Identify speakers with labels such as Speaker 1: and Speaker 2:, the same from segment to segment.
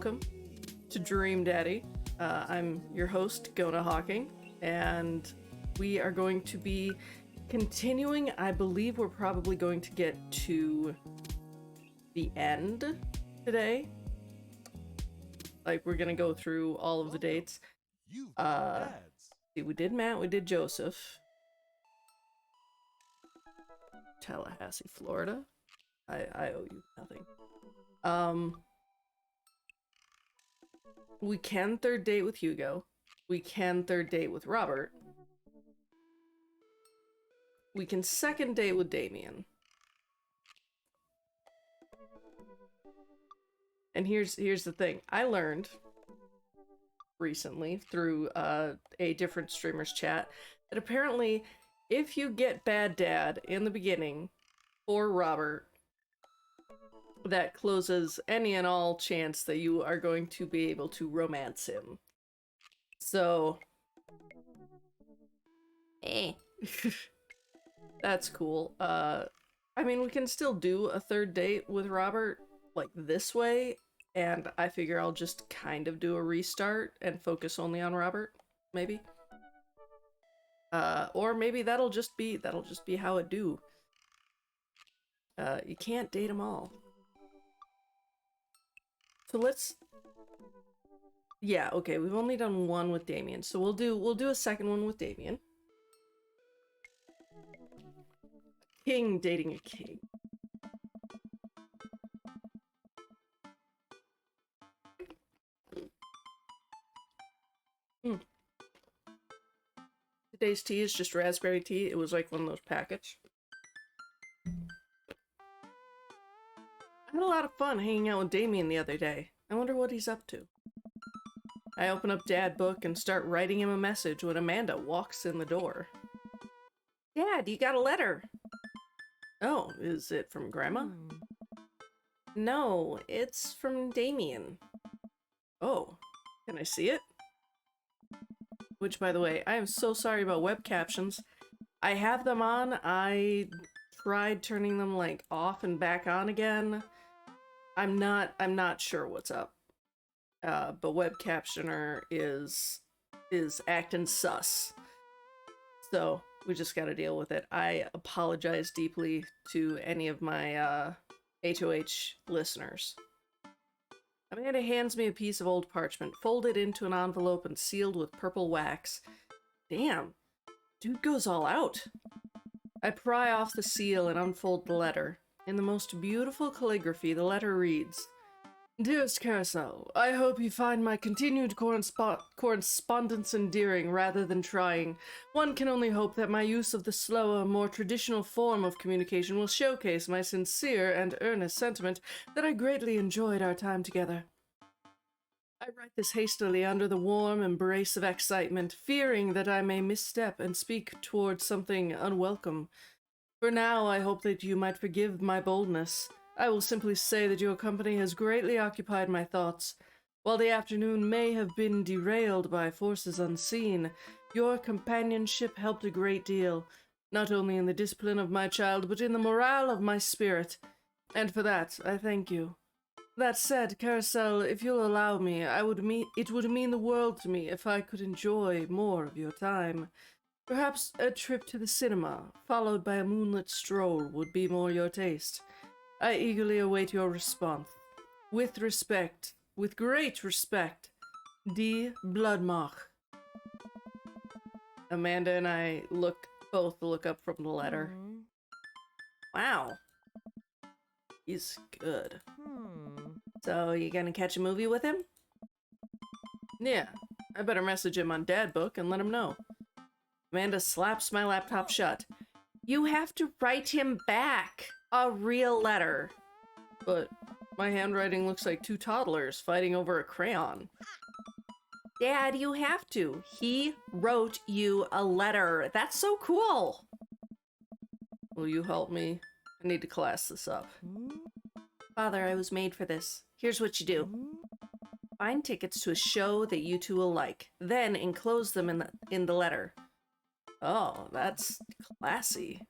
Speaker 1: welcome to Dream Daddy. I'm your host, Gona Hawking, and we are going to be continuing. I believe we're probably going to get to the end today. Like, we're gonna go through all of the dates. See, we did Matt, we did Joseph. Tallahassee, Florida. I owe you nothing. We can third date with Hugo. We can third date with Robert. We can second date with Damien. And here's the thing. I learned recently through a different streamer's chat that apparently if you get Bad Dad in the beginning for Robert, that closes any and all chance that you are going to be able to romance him. So, that's cool. I mean, we can still do a third date with Robert, like, this way, and I figure I'll just kind of do a restart and focus only on Robert, maybe. Or maybe that'll just be how it do. You can't date them all. So let's... Yeah, okay, we've only done one with Damien, so we'll do a second one with Damien. King dating a king. Today's tea is just raspberry tea. It was like one of those packets. I had a lot of fun hanging out with Damien the other day. I wonder what he's up to. I open up Dad book and start writing him a message when Amanda walks in the door. Dad, you got a letter. Oh, is it from Grandma? No, it's from Damien. Oh, can I see it? Which, by the way, I am so sorry about web captions. I have them on. I tried turning them, like, off and back on again. I'm not sure what's up. But web captioner is acting sus. So, we just gotta deal with it. I apologize deeply to any of my, HOH listeners. Amanda hands me a piece of old parchment, folded into an envelope and sealed with purple wax. Damn, dude goes all out. I pry off the seal and unfold the letter. In the most beautiful calligraphy, the letter reads, Dearest Carousel, I hope you find my continued correspondence endearing rather than trying. One can only hope that my use of the slower, more traditional form of communication will showcase my sincere and earnest sentiment that I greatly enjoyed our time together. I write this hastily under the warm embrace of excitement, fearing that I may misstep and speak towards something unwelcome. For now, I hope that you might forgive my boldness. I will simply say that your company has greatly occupied my thoughts. While the afternoon may have been derailed by forces unseen, your companionship helped a great deal, not only in the discipline of my child, but in the morale of my spirit. And for that, I thank you. That said, Carousel, if you'll allow me, it would mean the world to me if I could enjoy more of your time. Perhaps a trip to the cinema, followed by a moonlit stroll, would be more your taste. I eagerly await your response. With respect, with great respect, D. Bloodmark. Amanda and I both look up from the letter. Wow. He's good. So, you gonna catch a movie with him? Yeah, I better message him on Dad book and let him know. Amanda slaps my laptop shut. You have to write him back a real letter. But my handwriting looks like two toddlers fighting over a crayon. Dad, you have to. He wrote you a letter. That's so cool. Will you help me? I need to class this up. Father, I was made for this. Here's what you do. Find tickets to a show that you two will like. Then enclose them in the letter. Oh, that's classy.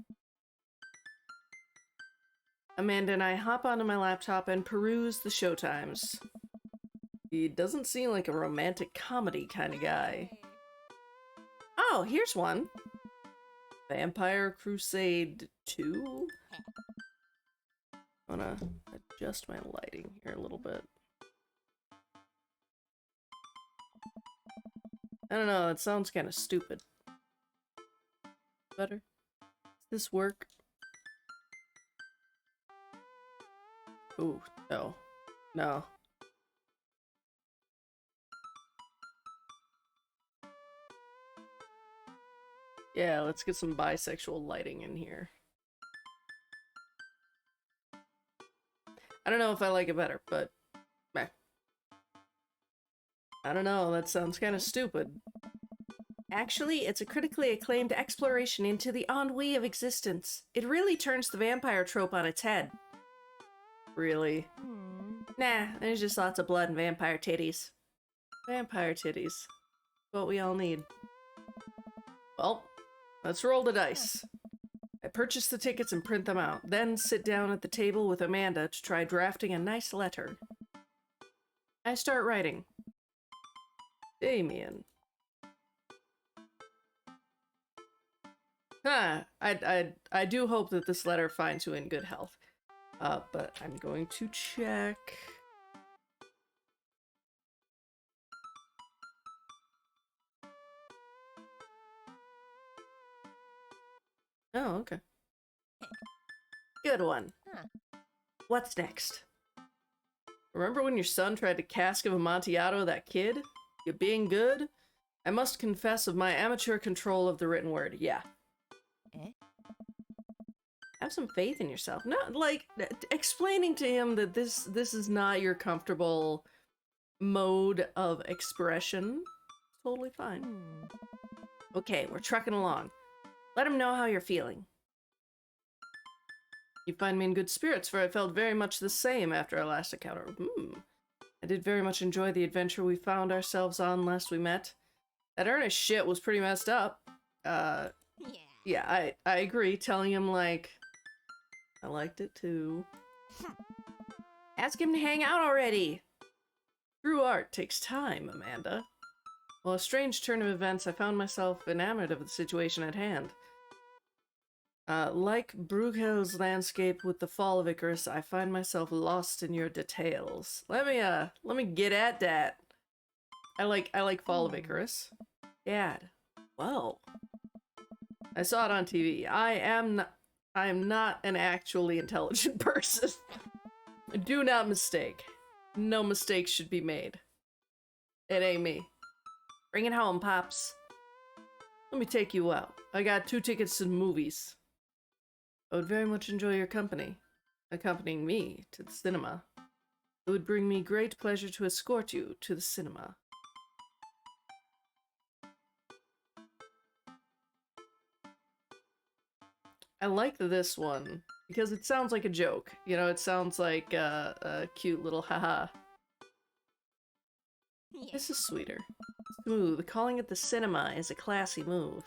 Speaker 1: Amanda and I hop onto my laptop and peruse the showtimes. He doesn't seem like a romantic comedy kind of guy. Oh, here's one. Vampire Crusade 2? I'm gonna adjust my lighting here a little bit. I don't know, it sounds kind of stupid. Better? Does this work? Ooh, no. No. Yeah, let's get some bisexual lighting in here. I don't know if I like it better, but meh. I don't know, that sounds kind of stupid. Actually, it's a critically acclaimed exploration into the ennui of existence. It really turns the vampire trope on its head. Really? Nah, there's just lots of blood and vampire titties. Vampire titties. What we all need. Well, let's roll the dice. I purchase the tickets and print them out, then sit down at the table with Amanda to try drafting a nice letter. I start writing. Damien. I do hope that this letter finds you in good health. But I'm going to check. Oh, okay. Good one. What's next? Remember when your son tried to cask of Amontillado that kid? You being good? I must confess of my amateur control of the written word. Yeah. Have some faith in yourself. No, like, explaining to him that this is not your comfortable mode of expression. Totally fine. Okay, we're trucking along. Let him know how you're feeling. You find me in good spirits, for I felt very much the same after our last encounter. I did very much enjoy the adventure we found ourselves on last we met. That Ernest shit was pretty messed up. Yeah, I agree. Telling him, like, I liked it too. Ask him to hang out already! True art takes time, Amanda. Well, a strange turn of events, I found myself enamored of the situation at hand. Like Bruegel's landscape with the fall of Icarus, I find myself lost in your details. Let me get at that. I like Fall of Icarus. Dad. Whoa. I saw it on TV. I am not an actually intelligent person. Do not mistake. No mistakes should be made. It ain't me. Bring it home, Pops. Let me take you out. I got 2 tickets to the movies. I would very much enjoy your company, accompanying me to the cinema. It would bring me great pleasure to escort you to the cinema. I like this one, because it sounds like a joke. You know, it sounds like a cute little haha. This is sweeter. Smooth. Calling it the cinema is a classy move.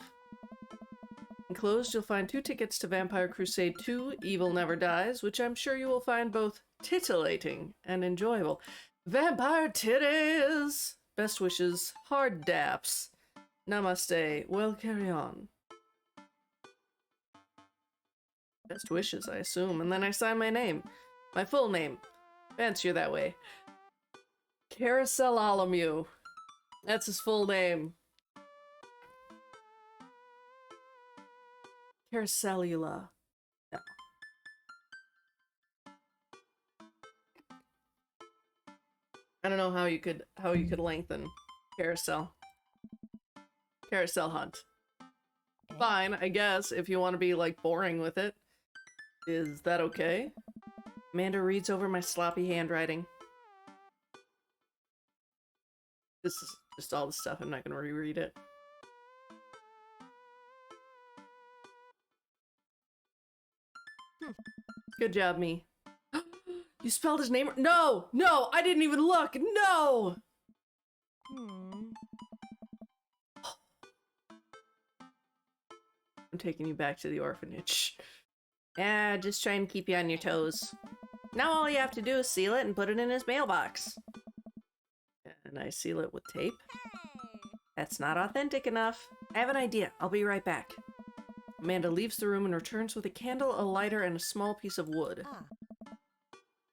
Speaker 1: Enclosed, you'll find 2 tickets to Vampire Crusade 2, Evil Never Dies, which I'm sure you will find both titillating and enjoyable. Vampire titties! Best wishes, hard daps. Namaste. Well, carry on. Best wishes, I assume, and then I sign my name. My full name. Fancier that way. Carousel Alamu. That's his full name. Carousellula. No. I don't know how you could lengthen carousel. Carousel hunt. Fine, I guess, if you want to be, like, boring with it. Is that okay? Amanda reads over my sloppy handwriting. This is just all the stuff. I'm not going to reread it. Good job, me. You spelled his name? No! No! I didn't even look! No! I'm taking you back to the orphanage. Yeah, just trying to keep you on your toes. Now all you have to do is seal it and put it in his mailbox. Can I seal it with tape? That's not authentic enough. I have an idea. I'll be right back. Amanda leaves the room and returns with a candle, a lighter, and a small piece of wood.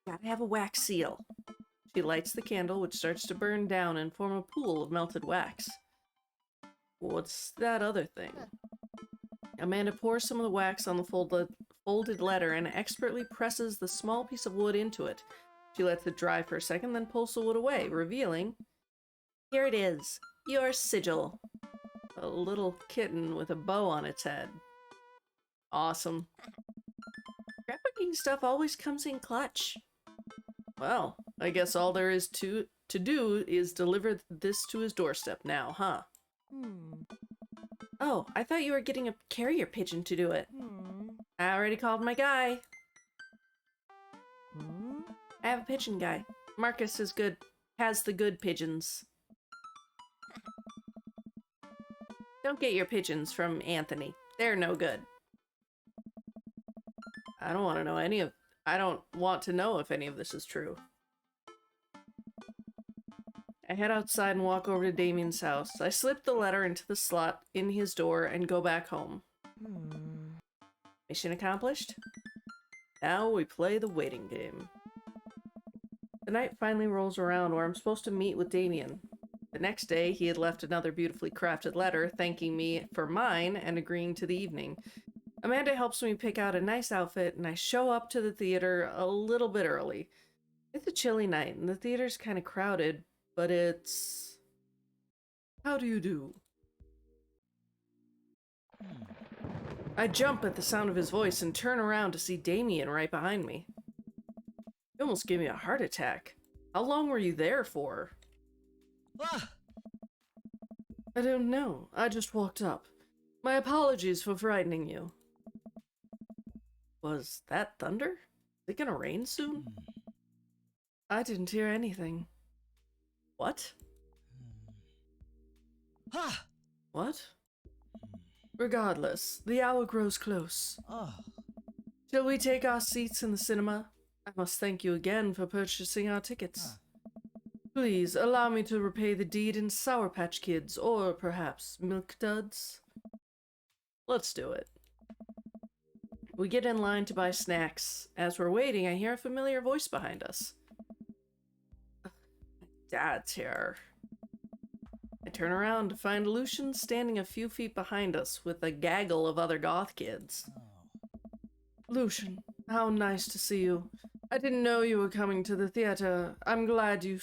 Speaker 1: Gotta have a wax seal. She lights the candle, which starts to burn down and form a pool of melted wax. What's that other thing? Amanda pours some of the wax on the folded letter and expertly presses the small piece of wood into it. She lets it dry for a second, then pulls the wood away, revealing... Here it is. Your sigil. A little kitten with a bow on its head. Awesome. Scrapbooking stuff always comes in clutch. Well, I guess all there is to do is deliver this to his doorstep now, huh? Oh, I thought you were getting a carrier pigeon to do it. I already called my guy. I have a pigeon guy. Marcus is good. Has the good pigeons. Don't get your pigeons from Anthony. They're no good. I don't want to know if any of this is true. I head outside and walk over to Damien's house. I slip the letter into the slot in his door and go back home. Mission accomplished? Now we play the waiting game. The night finally rolls around where I'm supposed to meet with Damien. The next day, he had left another beautifully crafted letter thanking me for mine and agreeing to the evening. Amanda helps me pick out a nice outfit, and I show up to the theater a little bit early. It's a chilly night, and the theater's kind of crowded, but it's... How do you do? I jump at the sound of his voice and turn around to see Damien right behind me. You almost gave me a heart attack. How long were you there for? I don't know. I just walked up. My apologies for frightening you. Was that thunder? Is it gonna rain soon? I didn't hear anything. What? What? Regardless, the hour grows close. Shall we take our seats in the cinema? I must thank you again for purchasing our tickets. Please, allow me to repay the deed in Sour Patch Kids, or perhaps Milk Duds. Let's do it. We get in line to buy snacks. As we're waiting, I hear a familiar voice behind us. Dad's here. I turn around to find Lucian standing a few feet behind us with a gaggle of other goth kids. Lucian, how nice to see you. I didn't know you were coming to the theater. I'm glad to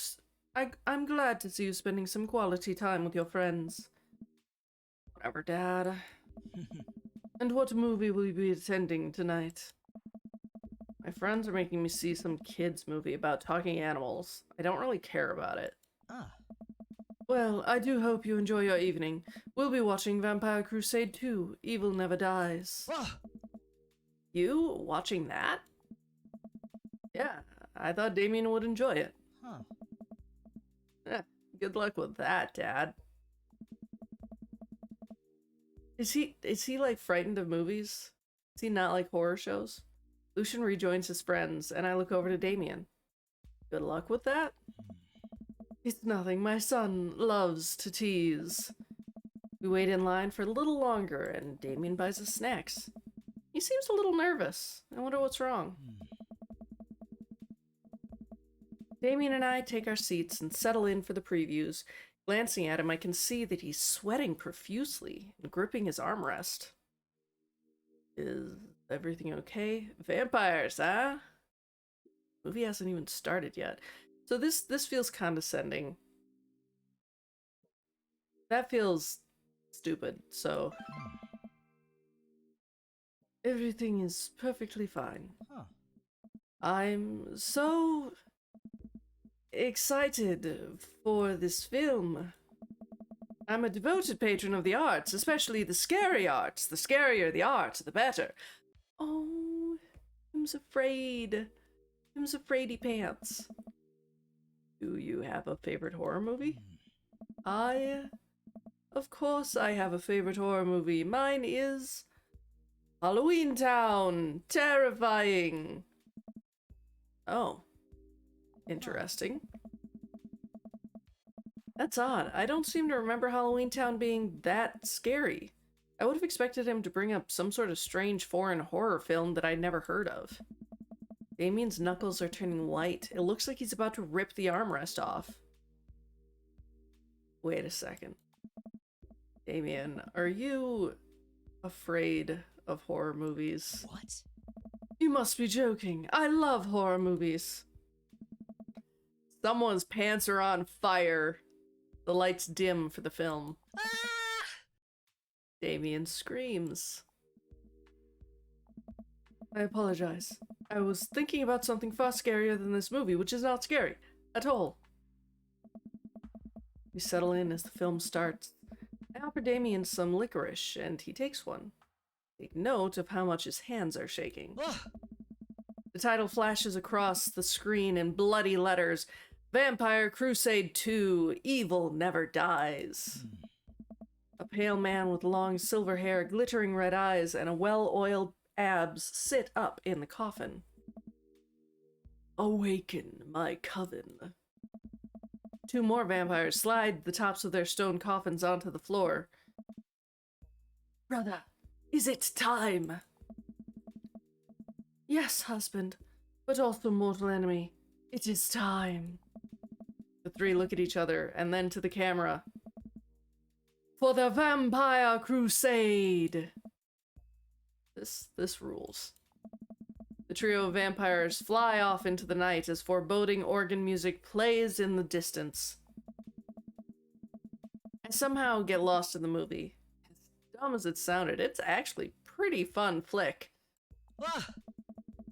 Speaker 1: see you spending some quality time with your friends. Whatever, Dad. And what movie will you be attending tonight? My friends are making me see some kids' movie about talking animals. I don't really care about it. Well, I do hope you enjoy your evening. We'll be watching Vampire Crusade 2, Evil Never Dies. You watching that? Yeah, I thought Damien would enjoy it. Yeah, good luck with that, Dad. Is he like frightened of movies? Is he not like horror shows? Lucian rejoins his friends, and I look over to Damien. Good luck with that? It's nothing. My son loves to tease. We wait in line for a little longer, and Damien buys us snacks. He seems a little nervous. I wonder what's wrong. Damien and I take our seats and settle in for the previews. Glancing at him, I can see that he's sweating profusely and gripping his armrest. Is everything okay? Vampires, huh? Movie hasn't even started yet. So this feels condescending. That feels stupid, so... Everything is perfectly fine. I'm so excited for this film. I'm a devoted patron of the arts, especially the scary arts. The scarier the art, the better. Oh, Him's afraid. Him's afraidy pants. Do you have a favorite horror movie? Of course I have a favorite horror movie. Mine is Halloween Town. Terrifying. Oh. Interesting. That's odd. I don't seem to remember Halloween Town being that scary. I would have expected him to bring up some sort of strange foreign horror film that I'd never heard of. Damien's knuckles are turning white. It looks like he's about to rip the armrest off. Wait a second. Damien, are you afraid of horror movies?
Speaker 2: What?
Speaker 1: You must be joking. I love horror movies. Someone's pants are on fire. The lights dim for the film.
Speaker 2: Ah!
Speaker 1: Damien screams. I apologize. I was thinking about something far scarier than this movie, which is not scary at all. We settle in as the film starts. I offer Damien some licorice, and he takes one. Take note of how much his hands are shaking.
Speaker 2: Ugh.
Speaker 1: The title flashes across the screen in bloody letters. Vampire Crusade 2, Evil Never Dies. A pale man with long silver hair, glittering red eyes, and a well-oiled abs sit up in the coffin. Awaken, my coven. Two more vampires slide the tops of their stone coffins onto the floor. Brother, is it time? Yes, husband, but also mortal enemy. It is time. The three look at each other, and then to the camera. For the Vampire Crusade! This rules. The trio of vampires fly off into the night as foreboding organ music plays in the distance. I somehow get lost in the movie. As dumb as it sounded, it's actually a pretty fun flick.
Speaker 2: Ah!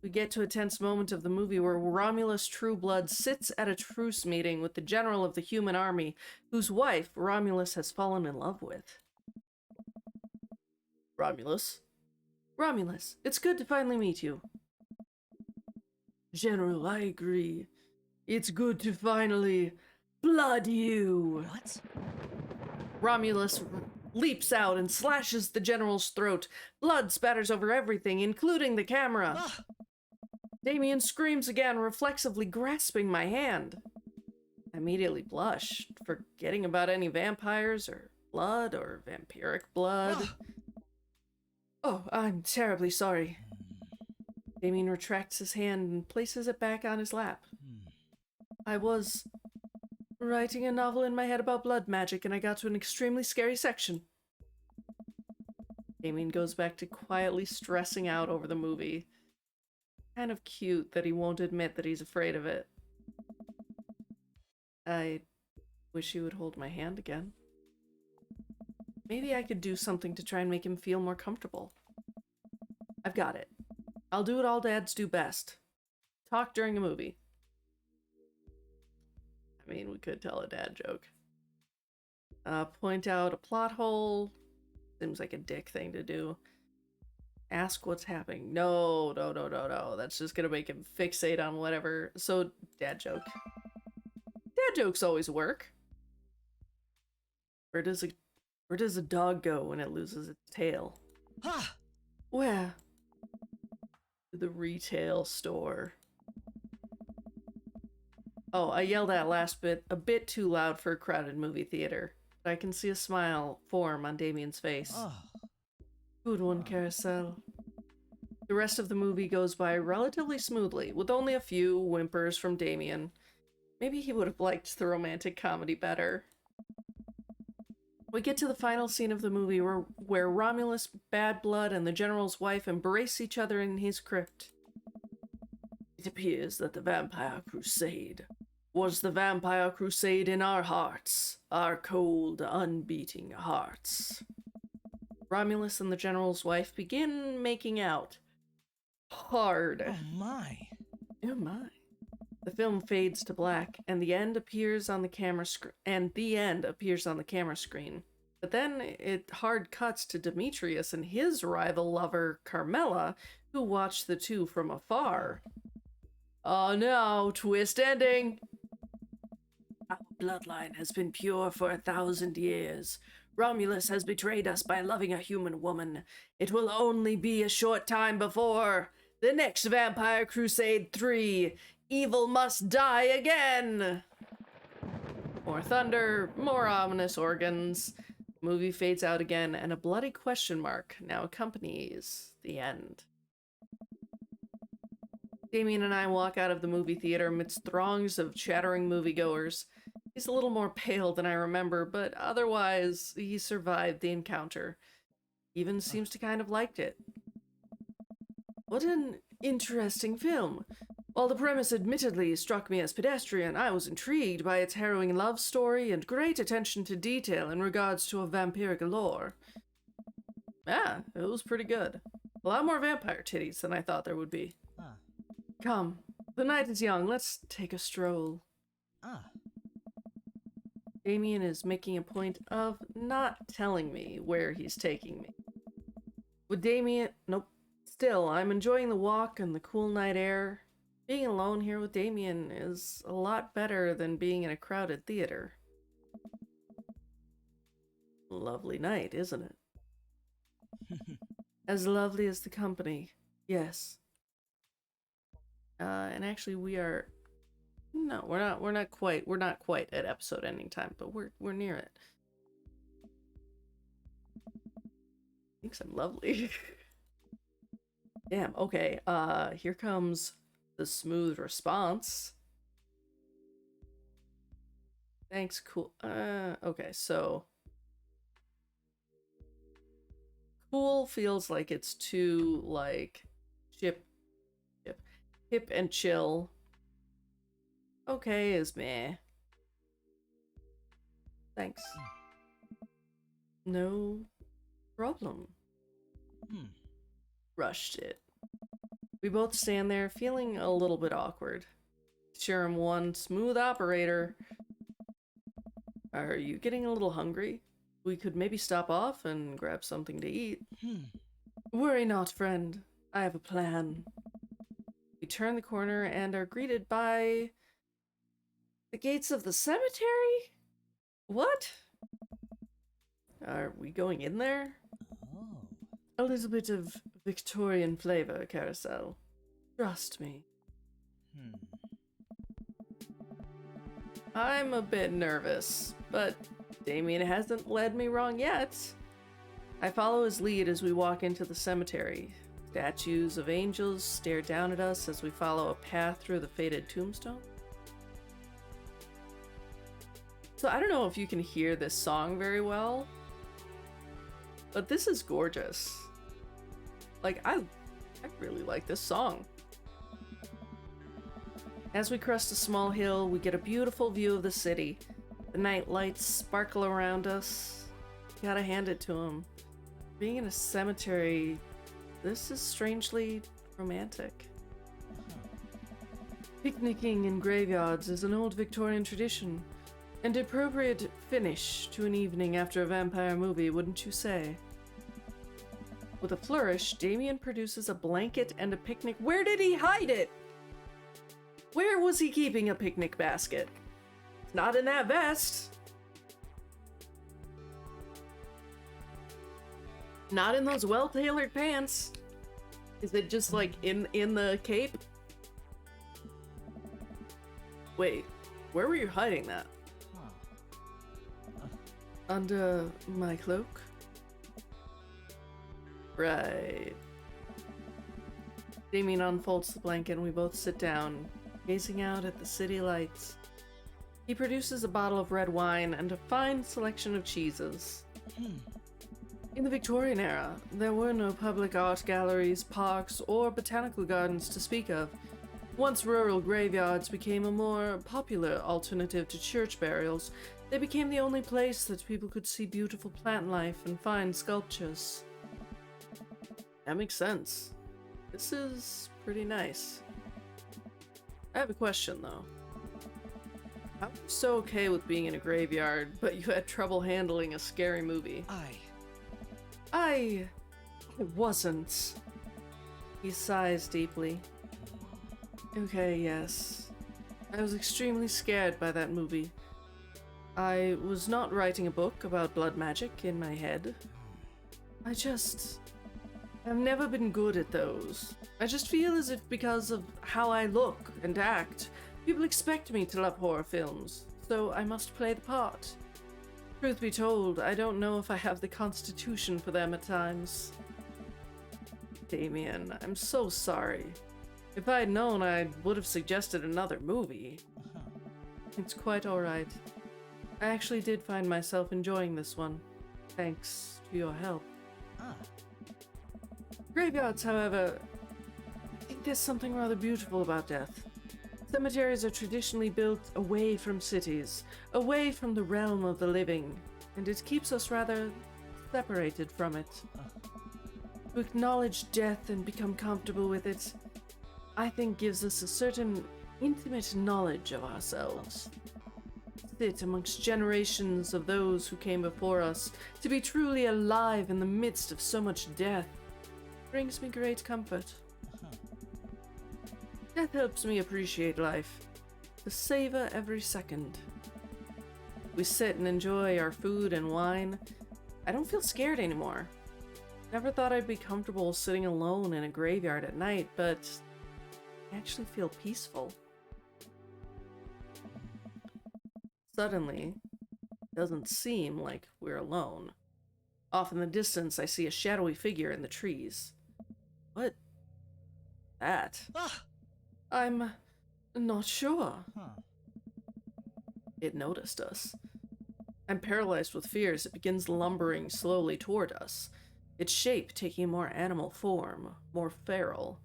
Speaker 1: We get to a tense moment of the movie where Romulus Trueblood sits at a truce meeting with the general of the human army, whose wife Romulus has fallen in love with. Romulus? Romulus, it's good to finally meet you. General, I agree. It's good to finally blood you.
Speaker 2: What?
Speaker 1: Romulus leaps out and slashes the general's throat. Blood spatters over everything, including the camera.
Speaker 2: Ah!
Speaker 1: Damien screams again, reflexively grasping my hand. I immediately blush, forgetting about any vampires or blood or vampiric blood.
Speaker 2: Ah!
Speaker 1: Oh, I'm terribly sorry. Damien retracts his hand and places it back on his lap. I was writing a novel in my head about blood magic, and I got to an extremely scary section. Damien goes back to quietly stressing out over the movie. Kind of cute that he won't admit that he's afraid of it. I wish he would hold my hand again. Maybe I could do something to try and make him feel more comfortable. I've got it. I'll do what all dads do best. Talk during a movie. I mean, we could tell a dad joke. Point out a plot hole. Seems like a dick thing to do. Ask what's happening. No. That's just gonna make him fixate on whatever. So, dad joke. Dad jokes always work. Where does a dog go when it loses its tail?
Speaker 2: Ah!
Speaker 1: Where? To the retail store. Oh, I yelled that last bit a bit too loud for a crowded movie theater. But I can see a smile form on Damien's face.
Speaker 2: Oh.
Speaker 1: Good one, Carousel. The rest of the movie goes by relatively smoothly, with only a few whimpers from Damien. Maybe he would have liked the romantic comedy better. We get to the final scene of the movie where Romulus, Bad Blood, and the General's wife embrace each other in his crypt. It appears that the Vampire Crusade was the Vampire Crusade in our hearts, our cold, unbeating hearts. Romulus and the General's wife begin making out. Hard.
Speaker 2: Oh my.
Speaker 1: Oh my. The film fades to black, and the end appears on the camera screen. But then it hard cuts to Demetrius and his rival lover, Carmela, who watch the two from afar. Oh no, twist ending! Our bloodline has been pure for 1,000 years. Romulus has betrayed us by loving a human woman. It will only be a short time before the next Vampire Crusade 3. Evil must die again! More thunder, more ominous organs. Movie fades out again, and a bloody question mark now accompanies the end. Damien and I walk out of the movie theater amidst throngs of chattering moviegoers. He's a little more pale than I remember, but otherwise, he survived the encounter. Even seems to kind of liked it. What an interesting film. While the premise admittedly struck me as pedestrian, I was intrigued by its harrowing love story and great attention to detail in regards to a vampiric lore. Yeah, it was pretty good. A lot more vampire titties than I thought there would be. Come, the night is young, let's take a stroll. Damien is making a point of not telling me where he's taking me. With Damien, nope. Still, I'm enjoying the walk and the cool night air. Being alone here with Damien is a lot better than being in a crowded theater. Lovely night, isn't it? As lovely as the company, yes. And actually we are, no, we're not quite at episode ending time, but we're near it. Thinks I'm lovely. Damn, okay, here comes the smooth response. Thanks, cool. Okay, so cool feels like it's too, like, hip and chill. Okay is meh. Thanks. No problem. Rushed it. We both stand there feeling a little bit awkward. Sure, I'm one smooth operator. Are you getting a little hungry? We could maybe stop off and grab something to eat. Worry not, friend. I have a plan. We turn the corner and are greeted by the gates of the cemetery? What? Are we going in there? A little bit of Victorian flavor, Carousel. Trust me. I'm a bit nervous, but Damien hasn't led me wrong yet. I follow his lead as we walk into the cemetery. Statues of angels stare down at us as we follow a path through the faded tombstone. So I don't know if you can hear this song very well, but this is gorgeous. Like, I really like this song. As we crest a small hill, we get a beautiful view of the city. The night lights sparkle around us. Gotta hand it to him. Being in a cemetery, this is strangely romantic. Picnicking in graveyards is an old Victorian tradition, and appropriate finish to an evening after a vampire movie, wouldn't you say? With a flourish, Damien produces a blanket and a picnic. Where did he hide it? Where was he keeping a picnic basket? It's not in that vest. Not in those well-tailored pants. Is it just like in the cape? Wait, where were you hiding that? Under my cloak? Right. Damien unfolds the blanket and we both sit down, gazing out at the city lights. He produces a bottle of red wine and a fine selection of cheeses. In the Victorian era, there were no public art galleries, parks, or botanical gardens to speak of. Once rural graveyards became a more popular alternative to church burials, they became the only place that people could see beautiful plant life and fine sculptures. That makes sense. This is pretty nice. I have a question, though. How are you so okay with being in a graveyard, but you had trouble handling a scary movie? I wasn't. He sighs deeply. Okay, yes. I was extremely scared by that movie. I was not writing a book about blood magic in my head. I've never been good at those. I just feel as if because of how I look and act, people expect me to love horror films. so I must play the part. Truth be told, I don't know if I have the constitution for them at times. Damien, I'm so sorry. If I had known, I would have suggested another movie. It's quite alright. I actually did find myself enjoying this one, thanks to your help. Graveyards, however, I think there's something rather beautiful about death. Cemeteries are traditionally built away from cities, away from the realm of the living, and it keeps us rather separated from it. To acknowledge death and become comfortable with it, I think gives us a certain intimate knowledge of ourselves. Sit amongst generations of those who came before us, to be truly alive in the midst of so much death, brings me great comfort. Death helps me appreciate life, to savor every second. We sit and enjoy our food and wine. I don't feel scared anymore. Never thought I'd be comfortable sitting alone in a graveyard at night, but I actually feel peaceful. Suddenly, it doesn't seem like we're alone. Off in the distance, I see a shadowy figure in the trees. What? That? I'm not sure. It noticed us. I'm paralyzed with fear as it begins lumbering slowly toward us, its shape taking a more animal form, more feral.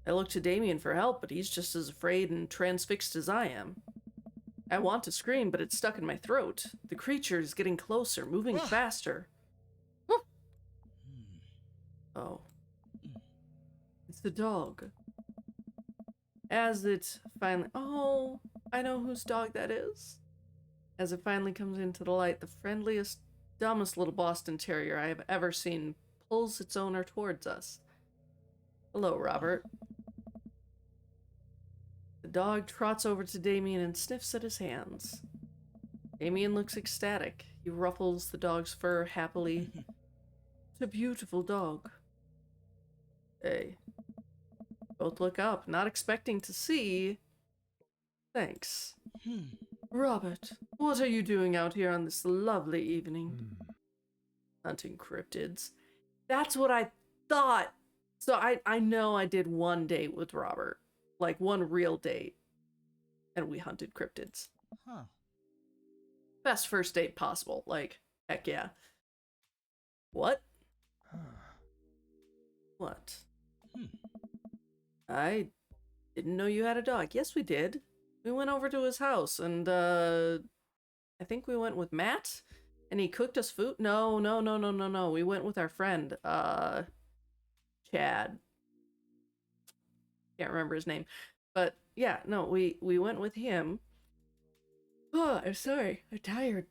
Speaker 1: I look to Damien for help, but he's just as afraid and transfixed as I am. I want to scream, but it's stuck in my throat. The creature is getting closer, moving faster. Oh. It's the dog. As it finally... Oh, I know whose dog that is. As it finally comes into the light, the friendliest, dumbest little Boston Terrier I have ever seen pulls its owner towards us. Hello, Robert. The dog trots over to Damien and sniffs at his hands. Damien looks ecstatic. He ruffles the dog's fur happily. It's a beautiful dog. Hey. Both look up, not expecting to see... Thanks. Robert, what are you doing out here on this lovely evening? Hunting cryptids. That's what I thought. So I know I did one date with Robert. Like, one real date. And we hunted cryptids. Best first date possible. Like, heck yeah. What? What? I didn't know you had a dog. Yes, we did. We went over to his house, and, I think we went with Matt, and he cooked us food. No. We went with our friend, Chad. Can't remember his name. But, yeah, no, we went with him. Oh, I'm sorry. I'm tired.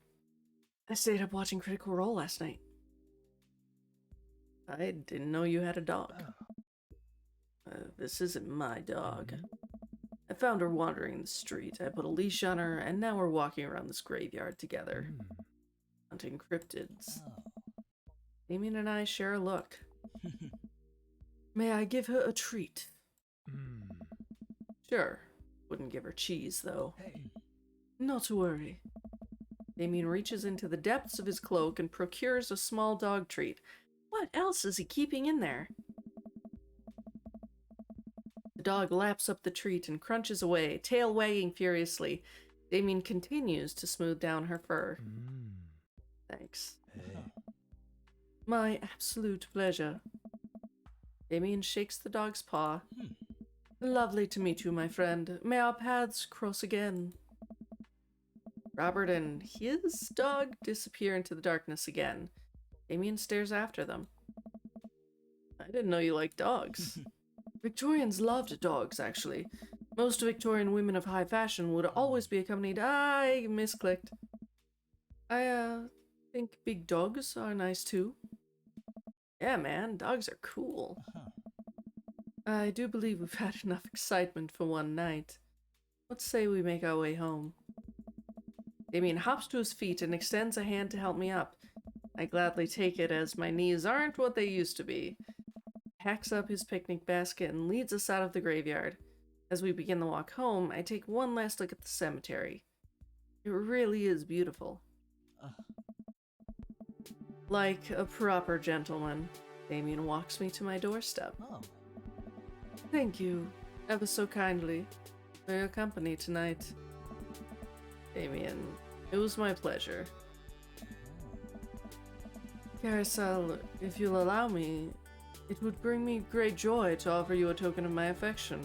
Speaker 1: I stayed up watching Critical Role last night. I didn't know you had a dog. This isn't my dog. I found her wandering the street. I put a leash on her, and now we're walking around this graveyard together. Hunting cryptids. Damien and I share a look. May I give her a treat? Sure. Wouldn't give her cheese, though. Not to worry. Damien reaches into the depths of his cloak and procures a small dog treat. What else is he keeping in there? The dog laps up the treat and crunches away, tail wagging furiously. Damien continues to smooth down her fur. Thanks. My absolute pleasure. Damien shakes the dog's paw. Lovely to meet you, my friend. May our paths cross again. Robert and his dog disappear into the darkness again. Damien stares after them. I didn't know you liked dogs. Victorians loved dogs, actually. Most Victorian women of high fashion would always be accompanied... I misclicked. I think big dogs are nice, too. Yeah, man, dogs are cool. I do believe we've had enough excitement for one night. Let's say we make our way home. Damien hops to his feet and extends a hand to help me up. I gladly take it as my knees aren't what they used to be. Packs up his picnic basket and leads us out of the graveyard. As we begin the walk home, I take one last look at the cemetery. It really is beautiful.
Speaker 2: Uh,
Speaker 1: Like a proper gentleman, Damien walks me to my doorstep.
Speaker 2: oh.
Speaker 1: Thank you, ever so kindly, for your company tonight. Damien, it was my pleasure. Carousel, if you'll allow me, it would bring me great joy to offer you a token of my affection.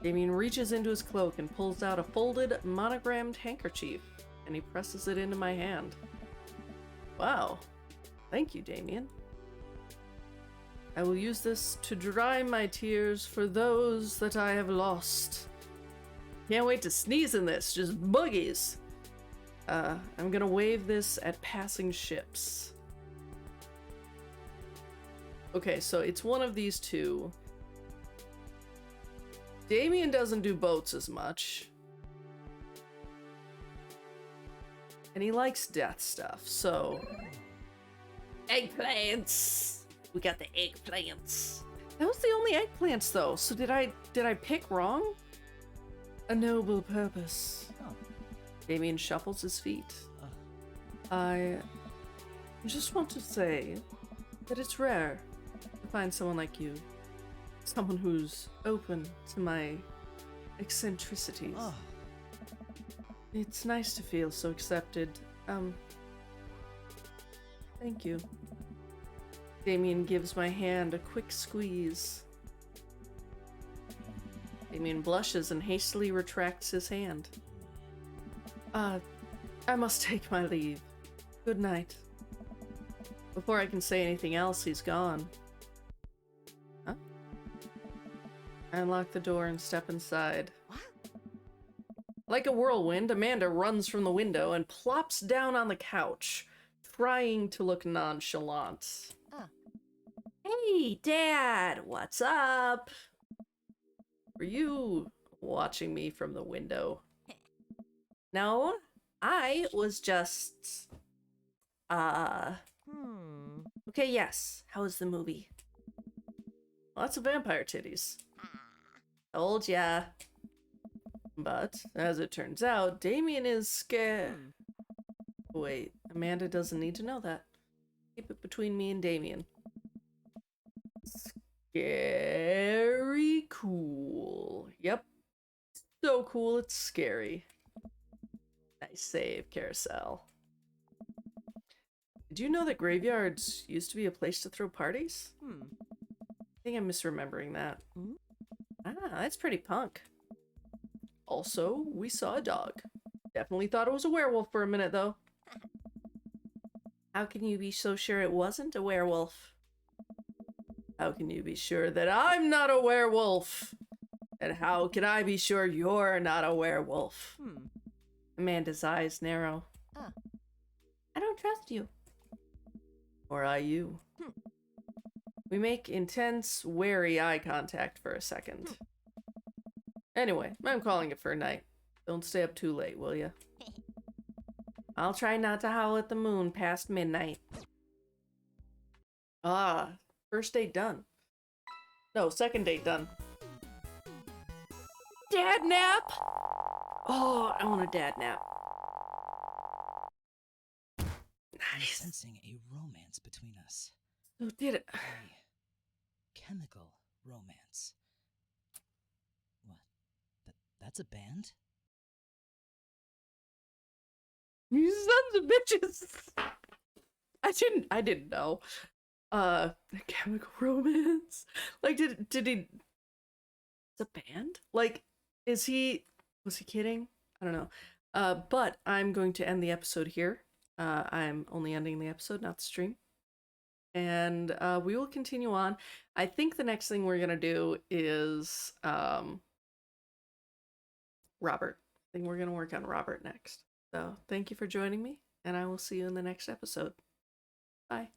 Speaker 1: Damien reaches into his cloak and pulls out a folded, monogrammed handkerchief, and he presses it into my hand. Wow. Thank you, Damien. I will use this to dry my tears for those that I have lost. Can't wait to sneeze in this, just boogies. I'm gonna wave this at passing ships. Okay, so it's one of these two. Damien doesn't do boats as much. And he likes death stuff, so... Eggplants! We got the eggplants. That was the only eggplants, though, so did I pick wrong? A noble purpose.
Speaker 2: Oh.
Speaker 1: Damien shuffles his feet.
Speaker 2: Uh.
Speaker 1: I just want to say that it's rare to find someone like you. Someone who's open to my eccentricities.
Speaker 2: Oh.
Speaker 1: It's nice to feel so accepted. Thank you. Damien gives my hand a quick squeeze. Damien blushes and hastily retracts his hand. I must take my leave. Good night. Before I can say anything else, he's gone. Huh? I unlock the door and step inside.
Speaker 2: What?
Speaker 1: Like a whirlwind, Amanda runs from the window and plops down on the couch, trying to look nonchalant. Hey, Dad, what's up? Were you watching me from the window? No, I was just... Okay, yes. How was the movie? Lots of vampire titties. Told ya. But, as it turns out, Damien is scared. Wait, Amanda doesn't need to know that. Keep it between me and Damien. Scary cool. Yep. So cool, it's scary. Nice save, Carousel. Did you know that graveyards used to be a place to throw parties? I think I'm misremembering that. Ah, that's pretty punk. Also, we saw a dog. Definitely thought it was a werewolf for a minute, though. How can you be so sure it wasn't a werewolf? How can you be sure that I'm not a werewolf? And how can I be sure you're not a werewolf? Amanda's eyes narrow. I don't trust you. Or I you. We make intense, wary eye contact for a second. Anyway, I'm calling it for a night. Don't stay up too late, will ya? I'll try not to howl at the moon past midnight. Ah, first date done. No, second date done. Dad nap! Oh, I want a dad nap.
Speaker 2: I'm
Speaker 1: Nice.
Speaker 2: sensing a romance between us.
Speaker 1: Who did it?
Speaker 2: A chemical romance. What? That's a band?
Speaker 1: You sons of bitches! I didn't know. Chemical romance? Like, did he... It's a band? Like, was he kidding? I don't know. But I'm going to end the episode here. I'm only ending the episode, not the stream. And, we will continue on. I think the next thing we're gonna do is, Robert. I think we're gonna work on Robert next. So, thank you for joining me, and I will see you in the next episode. Bye.